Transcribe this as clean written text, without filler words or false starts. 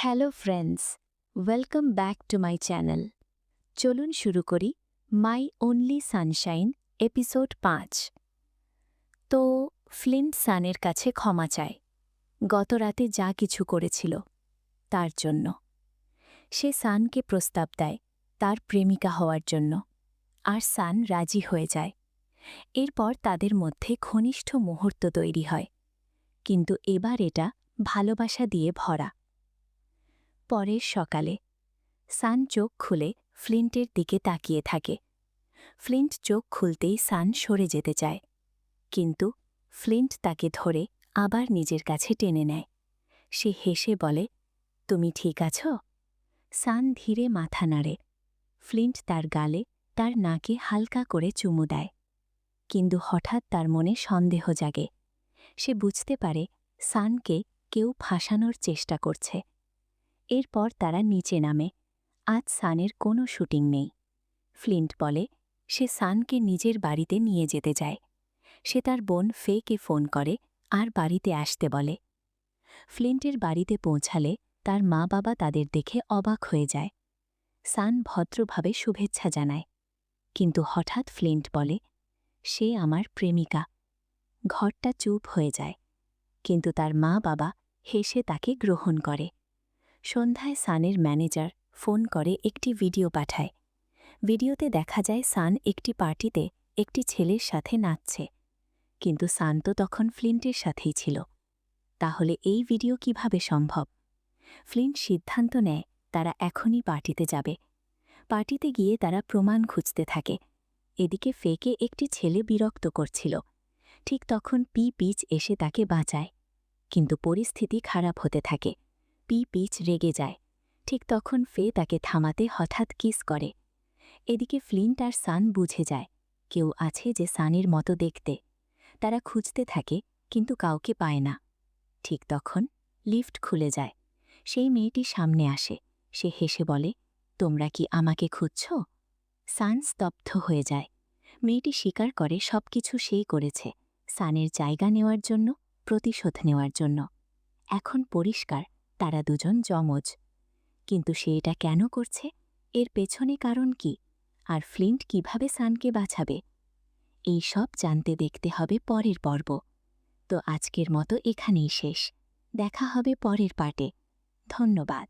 Hello friends, welcome back to my channel. চলুন শুরু করি মাই অনলি সানশাইন এপিসোড 5। তো ফ্লিন্ট সানের কাছে ক্ষমা চায় গত রাতে যা কিছু করেছিল তার জন্য। সে সানকে প্রস্তাব দেয় তার প্রেমিকা হওয়ার জন্য, আর সান রাজি হয়ে যায়। এরপর তাদের মধ্যে ঘনিষ্ঠ মুহূর্ত তৈরি হয়, কিন্তু এবার এটা ভালোবাসা দিয়ে ভরা। পরের সকালে সান চোখ খুলে ফ্লিন্টের দিকে তাকিয়ে থাকে। ফ্লিন্ট চোখ খুলতেই সান সরে যেতে চায়, কিন্তু ফ্লিন্ট তাকে ধরে আবার নিজের কাছে টেনে নেয়। সে হেসে বলে, তুমি ঠিক আছো? সান ধীরে মাথা নাড়ে। ফ্লিন্ট তার গালে, তার নাকে হালকা করে চুমু দেয়। কিন্তু হঠাৎ তার মনে সন্দেহ জাগে। সে বুঝতে পারে সানকে কেউ ফাঁসানোর চেষ্টা করছে। এরপর তারা নিচে নামে। আজ সানের কোনো শুটিং নেই। ফ্লিন্ট বলে সে সানকে নিজের বাড়িতে নিয়ে যেতে চায়। সে তার বোন ফেকে ফোন করে আর বাড়িতে আসতে বলে। ফ্লিন্টের বাড়িতে পৌঁছালে তার মা বাবা তাদের দেখে অবাক হয়ে যায়। সান ভদ্রভাবে শুভেচ্ছা জানায়, কিন্তু হঠাৎ ফ্লিন্ট বলে, সে আমার প্রেমিকা। ঘরটা চুপ হয়ে যায়, কিন্তু তার মা বাবা হেসে তাকে গ্রহণ করে। সন্ধ্যায় সানের ম্যানেজার ফোন করে একটি ভিডিও পাঠায়। ভিডিওতে দেখা যায় সান একটি পার্টিতে একটি ছেলের সাথে নাচছে, কিন্তু সান তো তখন ফ্লিন্টের সাথেই ছিল। তাহলে এই ভিডিও কিভাবে সম্ভব? ফ্লিন্ট সিদ্ধান্ত নেয় তারা এখনই পার্টিতে যাবে। পার্টিতে গিয়ে তারা প্রমাণ খুঁজতে থাকে। এদিকে ফেকে একটি ছেলে বিরক্ত করছিল। ঠিক তখন পিচ এসে তাকে বাঁচায়, কিন্তু পরিস্থিতি খারাপ হতে থাকে। পিচ রেগে যায়। ঠিক তখন ফে তাকে থামাতে হঠাৎ কিস করে। এদিকে ফ্লিন্ট আর সান বুঝে যায় কেউ আছে যে সানের মতো দেখতে। তারা খুঁজতে থাকে, কিন্তু কাউকে পায় না। ঠিক তখন লিফট খুলে যায়। সেই মেয়েটি সামনে আসে। সে হেসে বলে, তোমরা কি আমাকে খুঁজছ? সান স্তব্ধ হয়ে যায়। মেয়েটি স্বীকার করে সবকিছু সেই করেছে, সানের জায়গা নেওয়ার জন্য, প্রতিশোধ নেওয়ার জন্য। এখন পরিষ্কার তারা দুজন যমজ। কিন্তু সে এটা কেন করছে? এর পেছনে কারণ কি? আর ফ্লিন্ট কিভাবে সানকে বাঁচাবে? এই সব জানতে দেখতে হবে পরের পর্ব। তো আজকের মতো এখানেই শেষ। দেখা হবে পরের পার্টে। ধন্যবাদ।